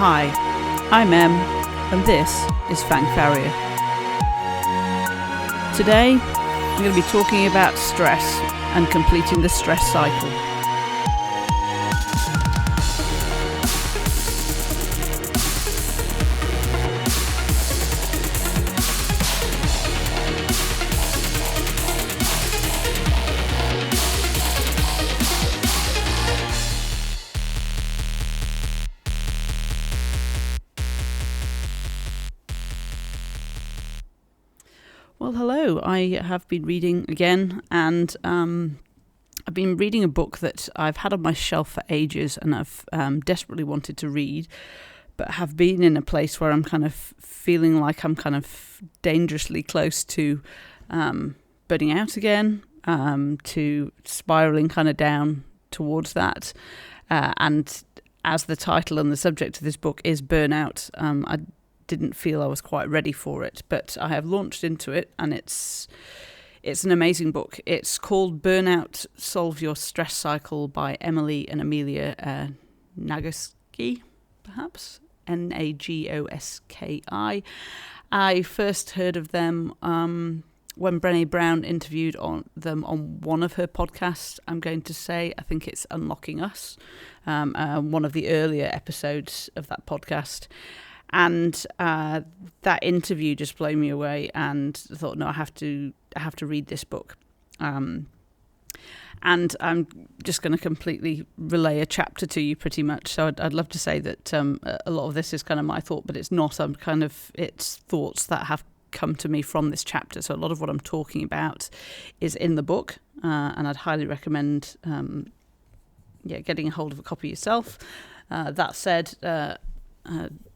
Hi, I'm Em, and this is Fang Farrier. Today, I'm going to be talking about stress and completing the stress cycle. Well, hello. I have been reading again, and I've been reading a book that I've had on my shelf for ages and I've desperately wanted to read, but have been in a place where I'm kind of feeling like I'm kind of dangerously close to burning out again, to spiraling kind of down towards that. And as the title and the subject of this book is Burnout, I didn't feel I was quite ready for it, but I have launched into it, and it's an amazing book. It's called Burnout, Solve Your Stress Cycle by Emily and Amelia Nagoski, perhaps, Nagoski. I first heard of them when Brené Brown interviewed them on one of her podcasts. I'm going to say, I think it's Unlocking Us, one of the earlier episodes of that podcast. And that interview just blew me away, and I thought, no, I have to read this book. And I'm just going to completely relay a chapter to you, pretty much. So I'd love to say that a lot of this is kind of my thought, but it's not. It's thoughts that have come to me from this chapter. So a lot of what I'm talking about is in the book, and I'd highly recommend getting a hold of a copy yourself. That said,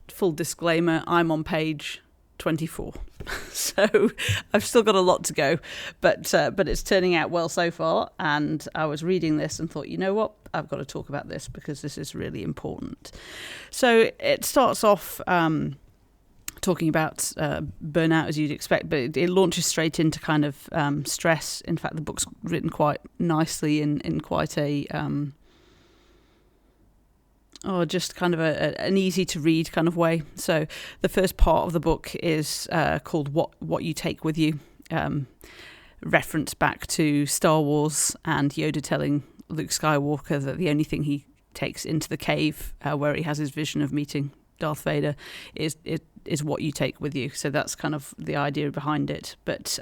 full disclaimer, I'm on page 24, so I've still got a lot to go, but it's turning out well so far. And I was reading this and thought, you know what, I've got to talk about this because this is really important. So it starts off talking about burnout, as you'd expect, but it launches straight into kind of stress. In fact, the book's written quite nicely in quite a just kind of an easy to read kind of way. So the first part of the book is called What You Take With You, reference back to Star Wars and Yoda telling Luke Skywalker that the only thing he takes into the cave where he has his vision of meeting Darth Vader is what you take with you. So that's kind of the idea behind it. But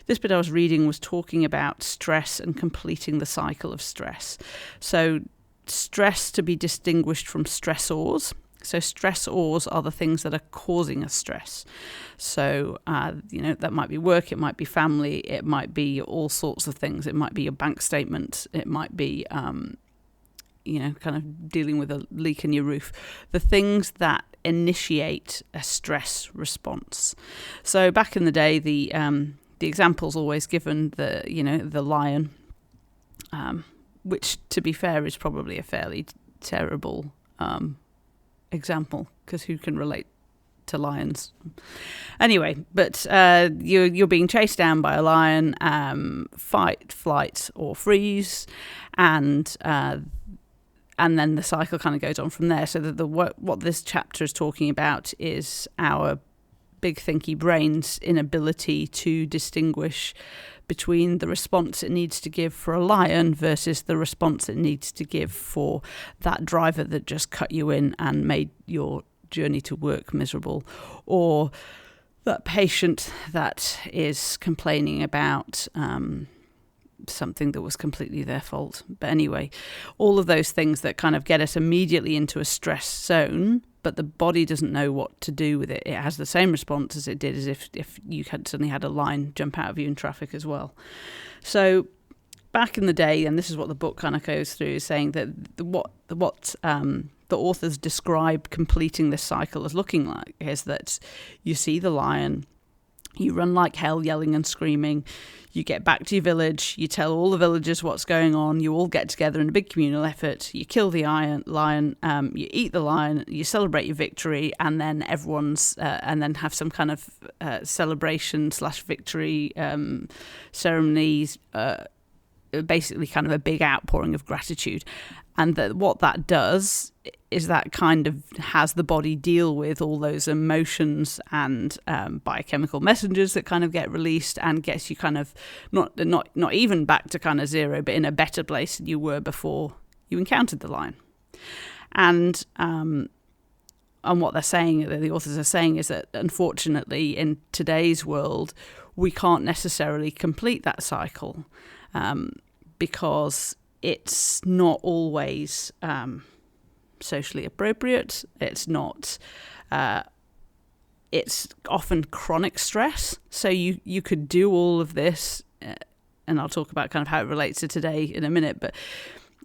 this bit I was reading was talking about stress and completing the cycle of stress. So stress to be distinguished from stressors. So stressors are the things that are causing us stress. So, that might be work, it might be family, it might be all sorts of things. It might be your bank statement, it might be, kind of dealing with a leak in your roof. The things that initiate a stress response. So back in the day, the example's always given, the lion, which, to be fair, is probably a fairly terrible example, because who can relate to lions? Anyway, but you're being chased down by a lion, fight, flight, or freeze, and then the cycle kind of goes on from there. So what this chapter is talking about is our big thinky brain's inability to distinguish between the response it needs to give for a lion versus the response it needs to give for that driver that just cut you in and made your journey to work miserable, or that patient that is complaining about something that was completely their fault. But anyway, all of those things that kind of get us immediately into a stress zone, but the body doesn't know what to do with it. It has the same response as it did as if you had suddenly had a lion jump out of you in traffic as well. So back in the day, and this is what the book kind of goes through, is saying that what the authors describe completing this cycle as looking like is that you see the lion, you run like hell, yelling and screaming. You get back to your village. You tell all the villagers what's going on. You all get together in a big communal effort. You kill the lion. You eat the lion. You celebrate your victory, and then and then have some kind of celebration/victory ceremonies. Basically, kind of a big outpouring of gratitude. And what that does is that kind of has the body deal with all those emotions and biochemical messengers that kind of get released, and gets you kind of not even back to kind of zero, but in a better place than you were before you encountered the lion. And what they're saying, the authors are saying, is that unfortunately in today's world we can't necessarily complete that cycle because it's not always socially appropriate. It's not. It's often chronic stress. So you could do all of this, and I'll talk about kind of how it relates to today in a minute. But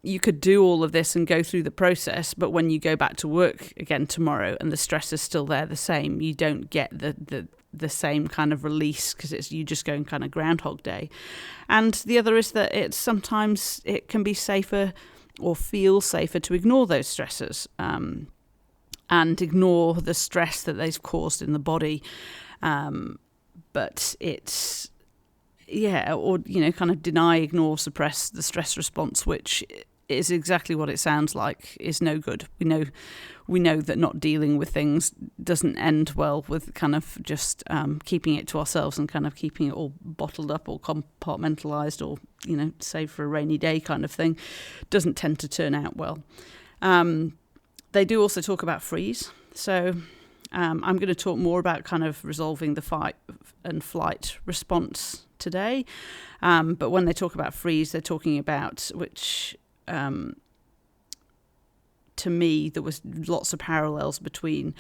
you could do all of this and go through the process. But when you go back to work again tomorrow, and the stress is still there, the same, you don't get the same kind of release because it's you just going kind of Groundhog Day. And the other is that it's sometimes it can be safer or feel safer to ignore those stresses and ignore the stress that they've caused in the body. But it's, or, kind of deny, ignore, suppress the stress response, which is exactly what it sounds like, is no good. We know that not dealing with things doesn't end well with kind of just keeping it to ourselves and kind of keeping it all bottled up or compartmentalized or, saved for a rainy day kind of thing. Doesn't tend to turn out well. They do also talk about freeze. So I'm going to talk more about kind of resolving the fight and flight response today. But when they talk about freeze, they're talking about which... to me, there was lots of parallels between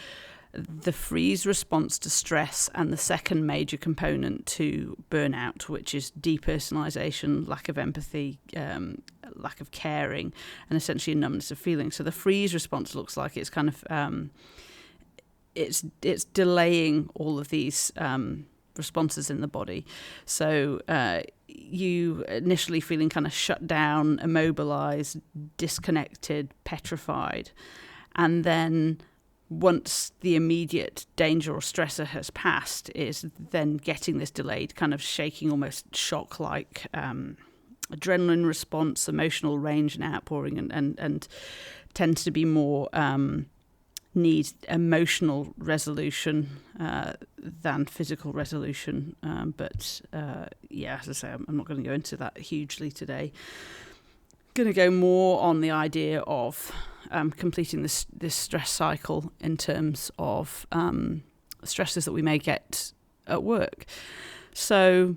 the freeze response to stress and the second major component to burnout, which is depersonalization, lack of empathy, lack of caring, and essentially a numbness of feeling. So the freeze response looks like it's kind of it's delaying all of these responses in the body. So you initially feeling kind of shut down, immobilized, disconnected, petrified, and then once the immediate danger or stressor has passed, is then getting this delayed kind of shaking, almost shock-like adrenaline response, emotional range and outpouring, and tends to be more need emotional resolution than physical resolution. But as I say, I'm not going to go into that hugely today. Going to go more on the idea of completing this stress cycle in terms of stresses that we may get at work. So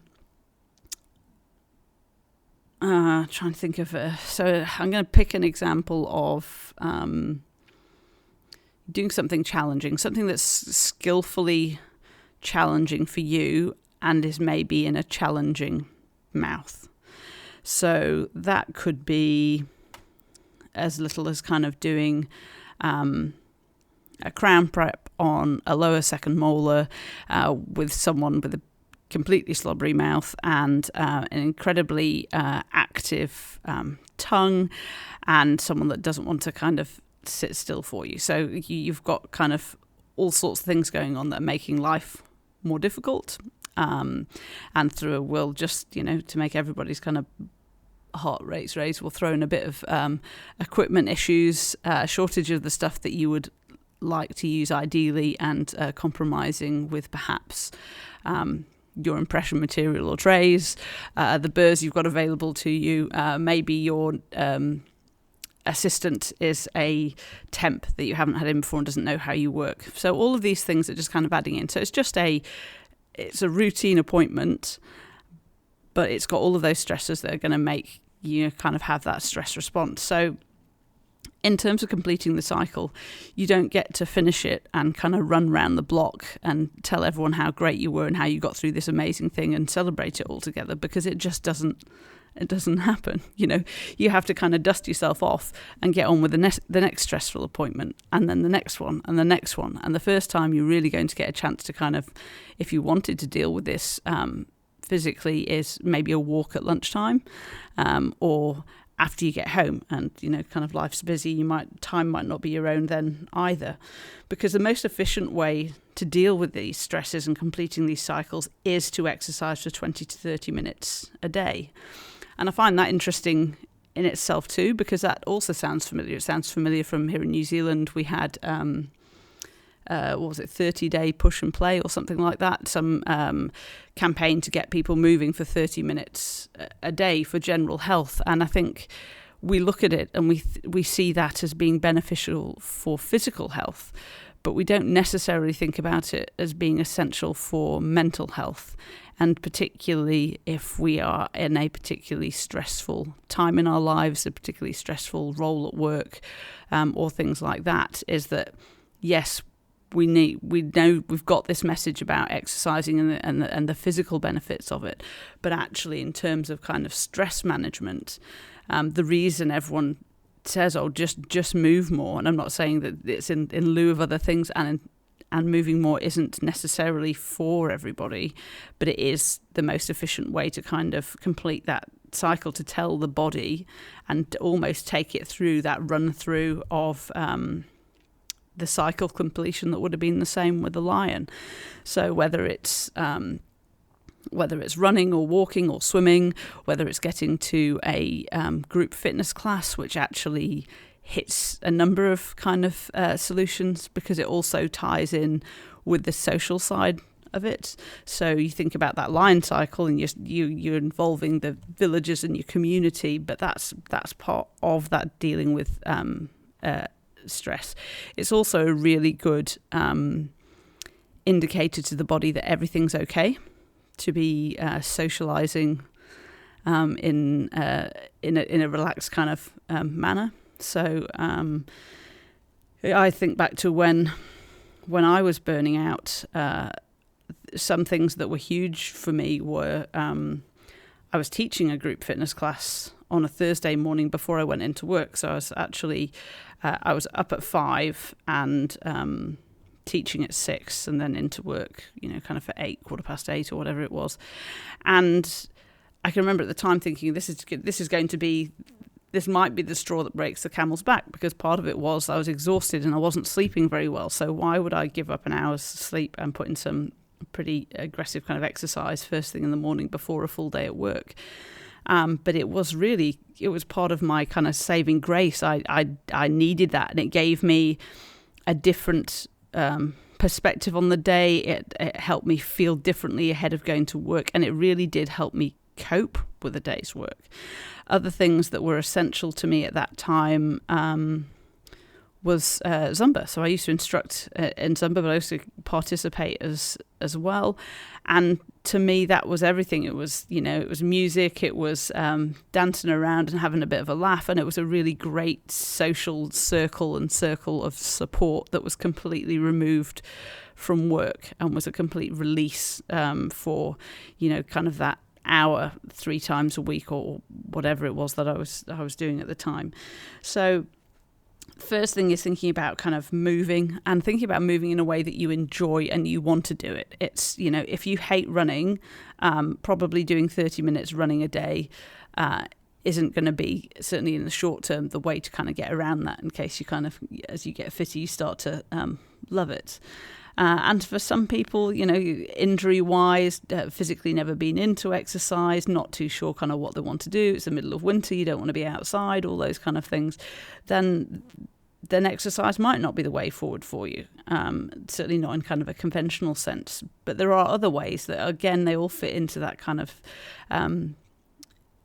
trying to think of so I'm going to pick an example of doing something challenging, something that's skillfully challenging for you and is maybe in a challenging mouth. So that could be as little as kind of doing a crown prep on a lower second molar with someone with a completely slobbery mouth and an incredibly active tongue, and someone that doesn't want to kind of sit still for you. So you've got kind of all sorts of things going on that are making life more difficult, and through a will just, to make everybody's kind of heart rates raised, we'll throw in a bit of equipment issues, shortage of the stuff that you would like to use ideally, and compromising with perhaps your impression material or trays, the burrs you've got available to you, maybe your assistant is a temp that you haven't had in before and doesn't know how you work. So all of these things are just kind of adding in. So it's a routine appointment, but it's got all of those stressors that are going to make you kind of have that stress response. So in terms of completing the cycle, you don't get to finish it and kind of run around the block and tell everyone how great you were and how you got through this amazing thing and celebrate it all together, because it just doesn't happen. You have to kind of dust yourself off and get on with the next stressful appointment, and then the next one and the next one. And the first time you're really going to get a chance to kind of, if you wanted to deal with this physically, is maybe a walk at lunchtime, or after you get home, and kind of life's busy, time might not be your own then either, because the most efficient way to deal with these stresses and completing these cycles is to exercise for 20 to 30 minutes a day. And I find that interesting in itself too, because that also sounds familiar. It sounds familiar from here in New Zealand. We had, what was it, 30-day push and play or something like that, some campaign to get people moving for 30 minutes a day for general health. And I think we look at it and we see that as being beneficial for physical health, but we don't necessarily think about it as being essential for mental health. And particularly if we are in a particularly stressful time in our lives, a particularly stressful role at work, or things like that, is that, yes, we know we've got this message about exercising and the physical benefits of it, but actually in terms of kind of stress management, the reason everyone says, oh, just move more, and I'm not saying that it's in lieu of other things, and moving more isn't necessarily for everybody, but it is the most efficient way to kind of complete that cycle, to tell the body and to almost take it through that run through of the cycle completion that would have been the same with the lion. So whether it's running or walking or swimming, whether it's getting to a group fitness class, which actually hits a number of kind of solutions, because it also ties in with the social side of it. So you think about that lion cycle, and you're involving the villagers and your community, but that's part of that dealing with stress. It's also a really good indicator to the body that everything's okay, to be socializing in a relaxed kind of manner. So I think back to when I was burning out, some things that were huge for me were I was teaching a group fitness class on a Thursday morning before I went into work. So I was actually I was up at 5 and teaching at 6, and then into work, kind of for 8, 8:15 or whatever it was. And I can remember at the time thinking, this might be the straw that breaks the camel's back, because part of it was I was exhausted and I wasn't sleeping very well. So why would I give up an hour's sleep and put in some pretty aggressive kind of exercise first thing in the morning before a full day at work? But it was part of my kind of saving grace. I needed that, and it gave me a different perspective on the day. It helped me feel differently ahead of going to work, and it really did help me cope with a day's work. Other things that were essential to me at that time was Zumba. So I used to instruct in Zumba, but I used to participate as well. And to me, that was everything. It was, it was music, it was dancing around and having a bit of a laugh, and it was a really great social circle of support that was completely removed from work and was a complete release for, kind of that hour 3 times a week or whatever it was that I was doing at the time. So first thing is thinking about kind of moving, and thinking about moving in a way that you enjoy and you want to do it. It's, if you hate running, probably doing 30 minutes running a day isn't going to be, certainly in the short term, the way to kind of get around that, in case you kind of, as you get fitter, you start to love it. And for some people, injury-wise, physically never been into exercise, not too sure kind of what they want to do. It's the middle of winter, you don't want to be outside, all those kind of things. Then exercise might not be the way forward for you. Certainly not in kind of a conventional sense. But there are other ways that, again, they all fit into that kind of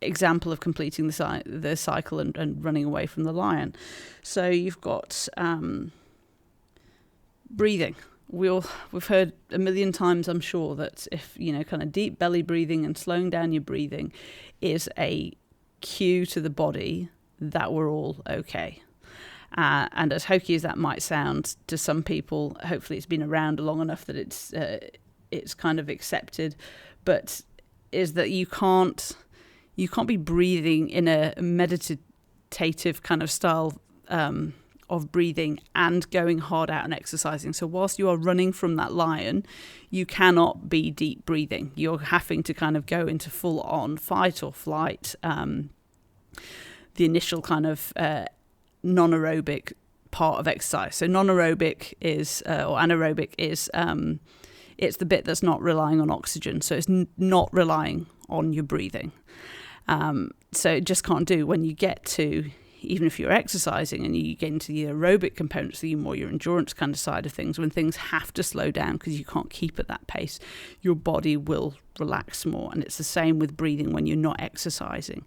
example of completing the cycle and running away from the lion. So you've got breathing. We've heard a million times, I'm sure, that if, kind of deep belly breathing and slowing down your breathing is a cue to the body that we're all okay. And as hokey as that might sound to some people, hopefully it's been around long enough that it's kind of accepted, but is that you can't be breathing in a meditative kind of style of breathing and going hard out and exercising. So whilst you are running from that lion, you cannot be deep breathing. You're having to kind of go into full on fight or flight. The initial kind of non-aerobic part of exercise. So non-aerobic is, or anaerobic is, it's the bit that's not relying on oxygen. So it's not relying on your breathing. So it just can't do. When you get to, even if you're exercising and you get into the aerobic components, the more your endurance kind of side of things, when things have to slow down because you can't keep at that pace, your body will relax more. And it's the same with breathing when you're not exercising.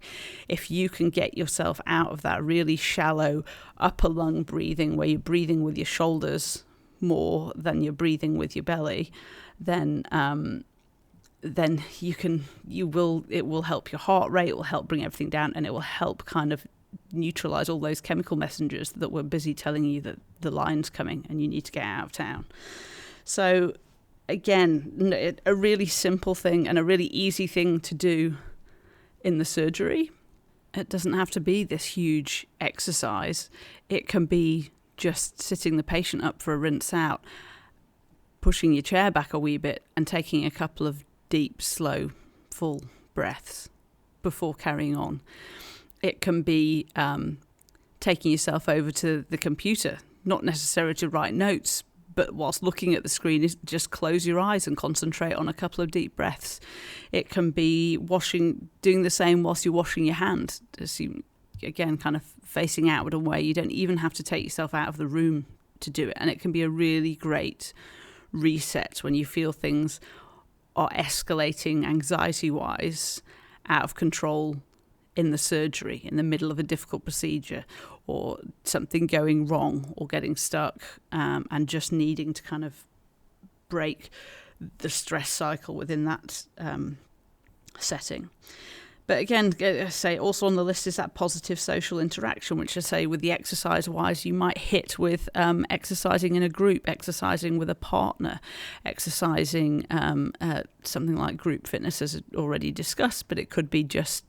If you can get yourself out of that really shallow upper lung breathing, where you're breathing with your shoulders more than you're breathing with your belly, then it will help your heart rate, it will help bring everything down, and it will help kind of neutralize all those chemical messengers that were busy telling you that the line's coming and you need to get out of town. So again, a really simple thing and a really easy thing to do in the surgery. It doesn't have to be this huge exercise. It can be just sitting the patient up for a rinse out, pushing your chair back a wee bit and taking a couple of deep, slow, full breaths before carrying on. It can be taking yourself over to the computer, not necessarily to write notes, but whilst looking at the screen, just close your eyes and concentrate on a couple of deep breaths. It can be doing the same whilst you're washing your hand. Again, kind of facing outward and away. You don't even have to take yourself out of the room to do it. And it can be a really great reset when you feel things are escalating anxiety-wise, out of control in the surgery, in the middle of a difficult procedure, or something going wrong or getting stuck, and just needing to kind of break the stress cycle within that setting. But again, I say also on the list is that positive social interaction, which I say with the exercise-wise, you might hit with exercising in a group, exercising with a partner, exercising something like group fitness, as already discussed, but it could be just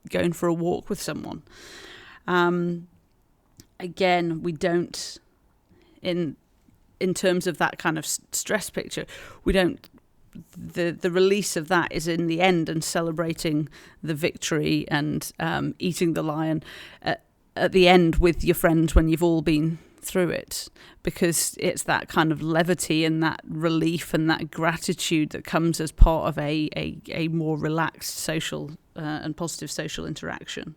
going for a walk with someone. Again, we don't, in terms of that kind of stress picture, we don't, the release of that is in the end and celebrating the victory and eating the lion at the end with your friends when you've all been through it, because it's that kind of levity and that relief and that gratitude that comes as part of a more relaxed social and positive social interaction.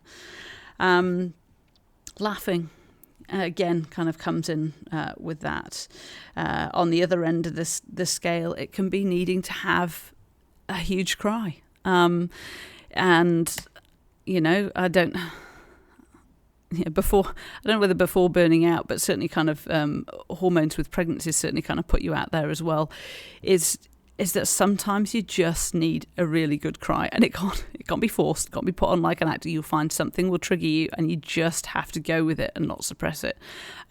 Laughing again kind of comes in with that. On the other end of the scale, it can be needing to have a huge cry, and I don't know whether before burning out, but certainly kind of hormones with pregnancy certainly kind of put you out there as well, is that sometimes you just need a really good cry, and it can't be forced, it can't be put on like an actor. You'll find something will trigger you and you just have to go with it and not suppress it.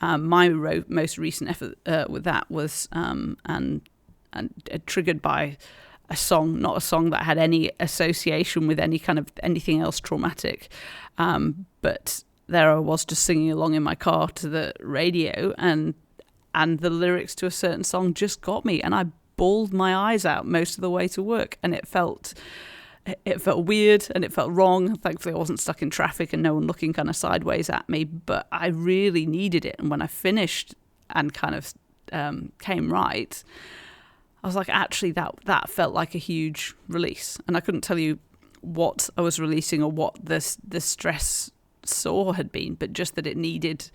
My most recent effort with that was triggered by a song, not a song that had any association with anything else traumatic, but there I was just singing along in my car to the radio, and the lyrics to a certain song just got me, and I bawled my eyes out most of the way to work, and it felt weird and it felt wrong. Thankfully I wasn't stuck in traffic and no one looking kind of sideways at me, but I really needed it. And when I finished and kind of came right, I was like, actually that felt like a huge release, and I couldn't tell you what I was releasing or what the stress sore had been, but just that it needed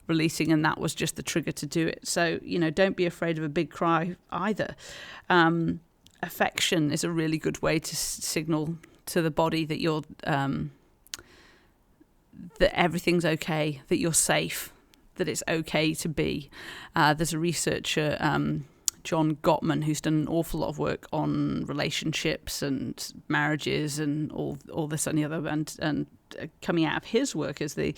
releasing, and that was just the trigger to do it. So don't be afraid of a big cry either. Affection is a really good way to signal to the body that you're that everything's okay, that you're safe, that it's okay to be. There's a researcher, John Gottman, who's done an awful lot of work on relationships and marriages and all this and the other, and coming out of his work is the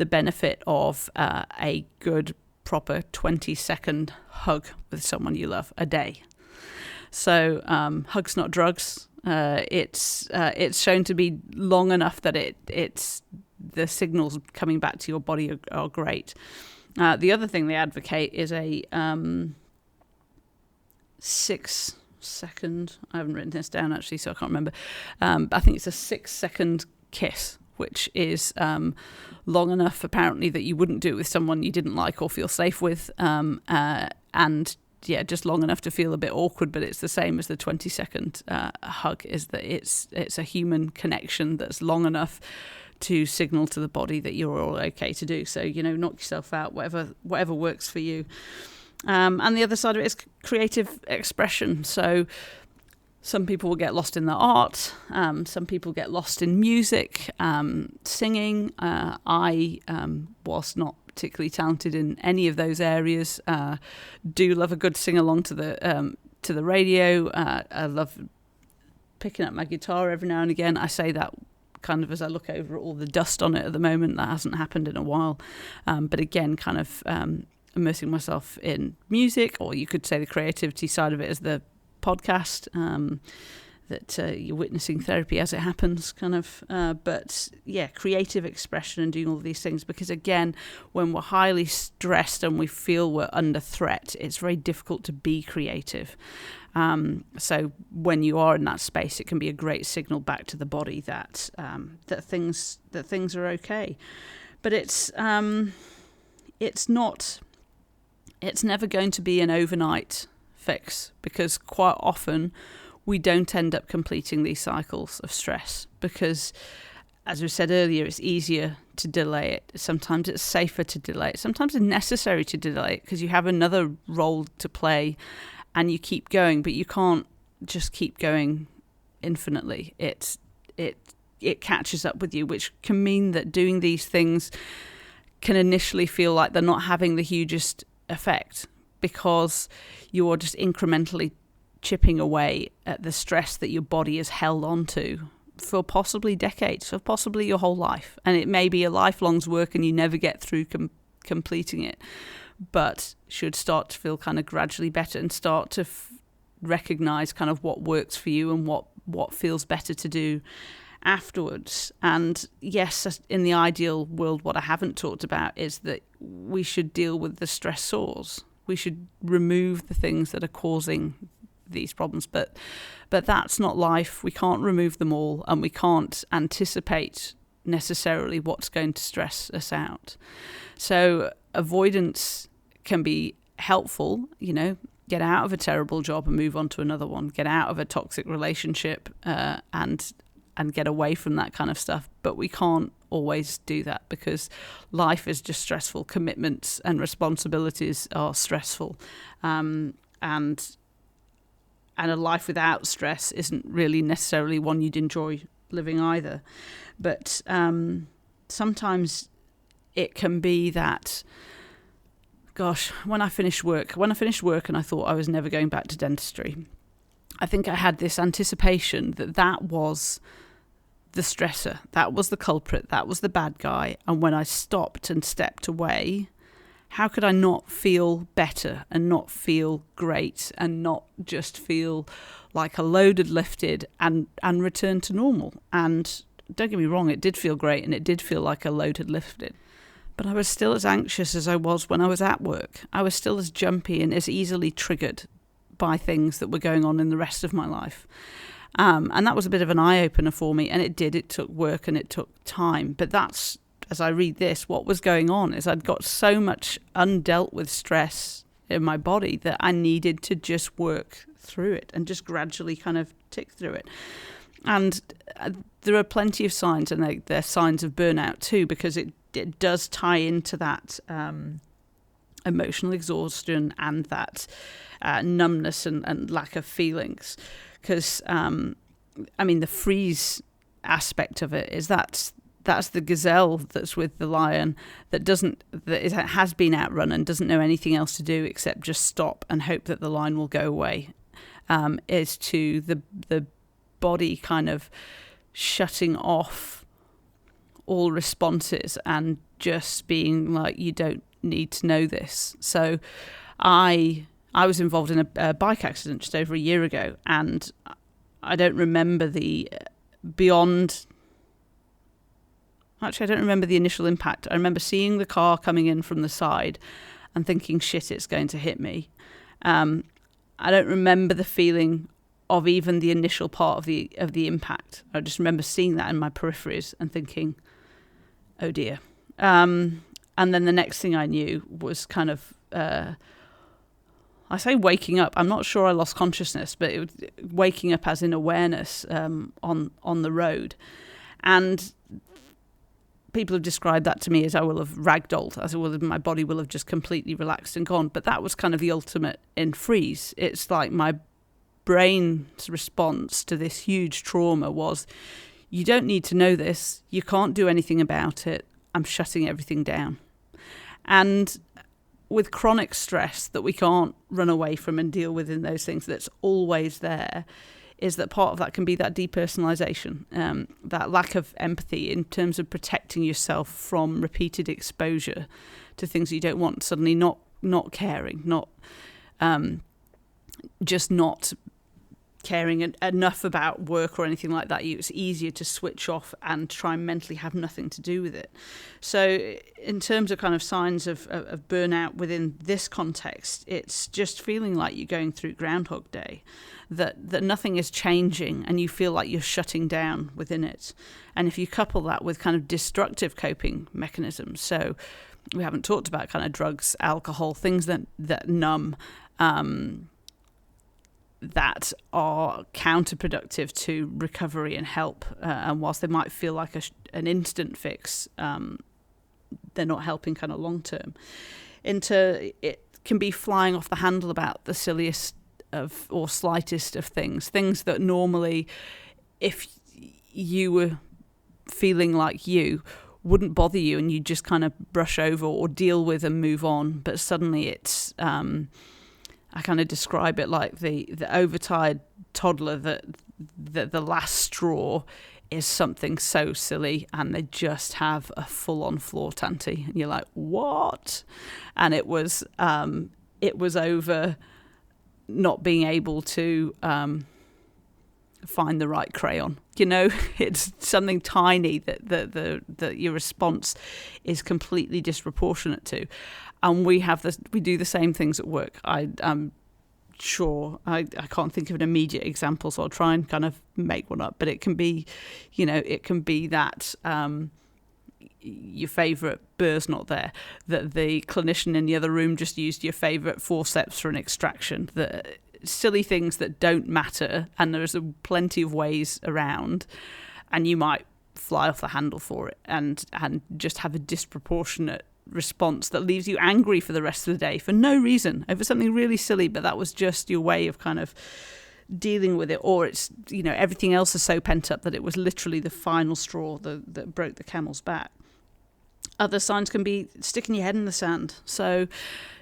benefit of a good, proper 20-second hug with someone you love a day. So hugs, not drugs. It's shown to be long enough that it's the signals coming back to your body are great. The other thing they advocate is a 6-second, I haven't written this down actually, so I can't remember. I think it's a 6-second kiss, which is long enough apparently that you wouldn't do it with someone you didn't like or feel safe with, and just long enough to feel a bit awkward, but it's the same as the 20-second hug, is that it's a human connection that's long enough to signal to the body that you're all okay to do. So, knock yourself out, whatever works for you. And the other side of it is creative expression. So some people will get lost in their art. Some people get lost in music, singing. I was not particularly talented in any of those areas. Do love a good sing along to the radio. I love picking up my guitar every now and again. I say that kind of as I look over at all the dust on it at the moment. That hasn't happened in a while. But again, kind of immersing myself in music, or you could say the creativity side of it is the podcast, that you're witnessing therapy as it happens, kind of. But yeah, creative expression and doing all of these things, because again, when we're highly stressed and we feel we're under threat, it's very difficult to be creative. So when you are in that space, it can be a great signal back to the body that things are okay. But it's never going to be an overnight fix, because quite often we don't end up completing these cycles of stress, because, as we said earlier, it's easier to delay it. Sometimes it's safer to delay it. Sometimes it's necessary to delay it because you have another role to play and you keep going, but you can't just keep going infinitely. It catches up with you, which can mean that doing these things can initially feel like they're not having the hugest effect, because you're just incrementally chipping away at the stress that your body has held on to for possibly decades, for possibly your whole life. And it may be a lifelong's work and you never get through completing it, but should start to feel kind of gradually better and start to recognize kind of what works for you and what feels better to do afterwards. And yes, in the ideal world, what I haven't talked about is that we should deal with the stressors. We should remove the things that are causing these problems, but that's not life. We can't remove them all, and we can't anticipate necessarily what's going to stress us out. So avoidance can be helpful, get out of a terrible job and move on to another one, get out of a toxic relationship and get away from that kind of stuff. But we can't always do that, because life is just stressful. Commitments and responsibilities are stressful. And a life without stress isn't really necessarily one you'd enjoy living either. But sometimes it can be that, gosh, when I finished work and I thought I was never going back to dentistry, I think I had this anticipation that was the stressor, that was the culprit, that was the bad guy. And when I stopped and stepped away, how could I not feel better and not feel great and not just feel like a load had lifted and return to normal? And don't get me wrong, it did feel great and it did feel like a load had lifted. But I was still as anxious as I was when I was at work. I was still as jumpy and as easily triggered by things that were going on in the rest of my life. And that was a bit of an eye-opener for me. And it took work and it took time. But that's, as I read this, what was going on is I'd got so much undealt with stress in my body that I needed to just work through it and just gradually kind of tick through it. And there are plenty of signs, and they're signs of burnout too, because it does tie into that emotional exhaustion and that numbness and lack of feelings. Because, the freeze aspect of it is that's the gazelle that's with the lion that has been outrun and doesn't know anything else to do except just stop and hope that the lion will go away. Is to the body kind of shutting off all responses and just being like, you don't need to know this. So I was involved in a bike accident just over a year ago, and I don't remember the initial impact. I remember seeing the car coming in from the side and thinking, shit, it's going to hit me. I don't remember the feeling of even the initial part of the impact. I just remember seeing that in my peripheries and thinking, oh dear. And then the next thing I knew was kind of I say waking up. I'm not sure I lost consciousness, but it was waking up as in awareness on the road. And people have described that to me as I will have ragdolled, as my body will have just completely relaxed and gone. But that was kind of the ultimate in freeze. It's like my brain's response to this huge trauma was, you don't need to know this. You can't do anything about it. I'm shutting everything down. And with chronic stress that we can't run away from and deal with in those things, that's always there, is that part of that can be that depersonalization, that lack of empathy in terms of protecting yourself from repeated exposure to things you don't want, suddenly not caring, not just not caring enough about work or anything like that. It's easier to switch off and try and mentally have nothing to do with it. So in terms of kind of signs of burnout within this context, it's just feeling like you're going through Groundhog Day, that nothing is changing and you feel like you're shutting down within it. And if you couple that with kind of destructive coping mechanisms, so we haven't talked about kind of drugs, alcohol, things that numb, that are counterproductive to recovery and help. And whilst they might feel like an instant fix, they're not helping kind of long term. It can be flying off the handle about the silliest of or slightest of things that normally, if you were feeling like you, wouldn't bother you and you just kind of brush over or deal with and move on. But suddenly it's I kind of describe it like the overtired toddler that the last straw is something so silly and they just have a full-on floor tanty and you're like, what? And it was over not being able to find the right crayon. It's something tiny that your response is completely disproportionate to. And we do the same things at work. I'm sure I can't think of an immediate example, so I'll try and kind of make one up. But it can be, that your favourite burr's not there, that the clinician in the other room just used your favourite forceps for an extraction, that silly things that don't matter, and there's plenty of ways around, and you might fly off the handle for it and just have a disproportionate response that leaves you angry for the rest of the day for no reason over something really silly, but that was just your way of kind of dealing with it. Or it's, everything else is so pent up that it was literally the final straw that broke the camel's back. Other signs can be sticking your head in the sand. So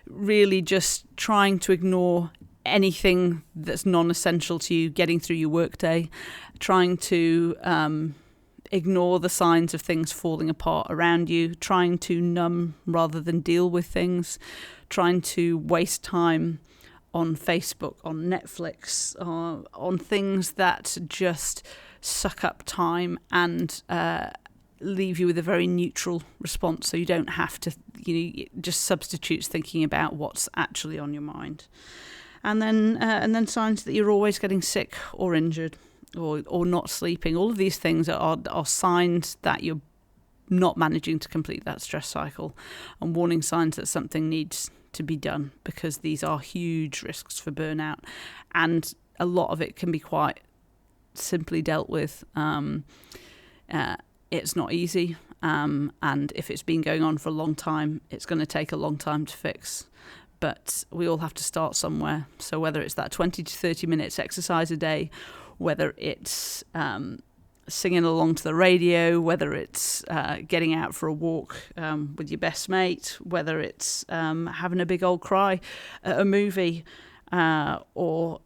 really just trying to ignore anything that's non-essential to you, getting through your workday, trying to ignore the signs of things falling apart around you, trying to numb rather than deal with things, trying to waste time on Facebook, on Netflix, on things that just suck up time and leave you with a very neutral response, so you don't have to, it just substitutes thinking about what's actually on your mind. And then signs that you're always getting sick or injured, or not sleeping. All of these things are signs that you're not managing to complete that stress cycle, and warning signs that something needs to be done, because these are huge risks for burnout, and a lot of it can be quite simply dealt with. It's not easy, and if it's been going on for a long time, it's going to take a long time to fix. But we all have to start somewhere. So whether it's that 20 to 30 minutes exercise a day, whether it's singing along to the radio, whether it's getting out for a walk with your best mate, whether it's having a big old cry at a movie, or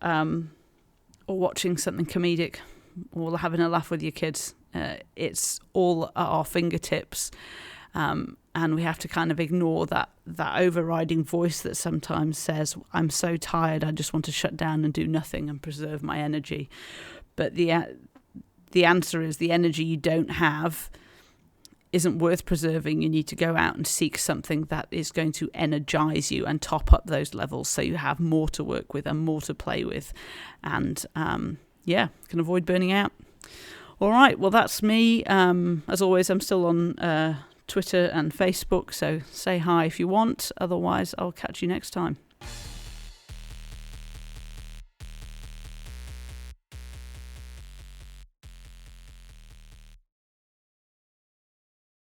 watching something comedic, or having a laugh with your kids. It's all at our fingertips. And we have to kind of ignore that overriding voice that sometimes says, I'm so tired, I just want to shut down and do nothing and preserve my energy. But the answer is, the energy you don't have isn't worth preserving. You need to go out and seek something that is going to energize you and top up those levels, so you have more to work with and more to play with, and can avoid burning out. All right, well, that's me. As always, I'm still on Twitter and Facebook, so say hi if you want. Otherwise, I'll catch you next time.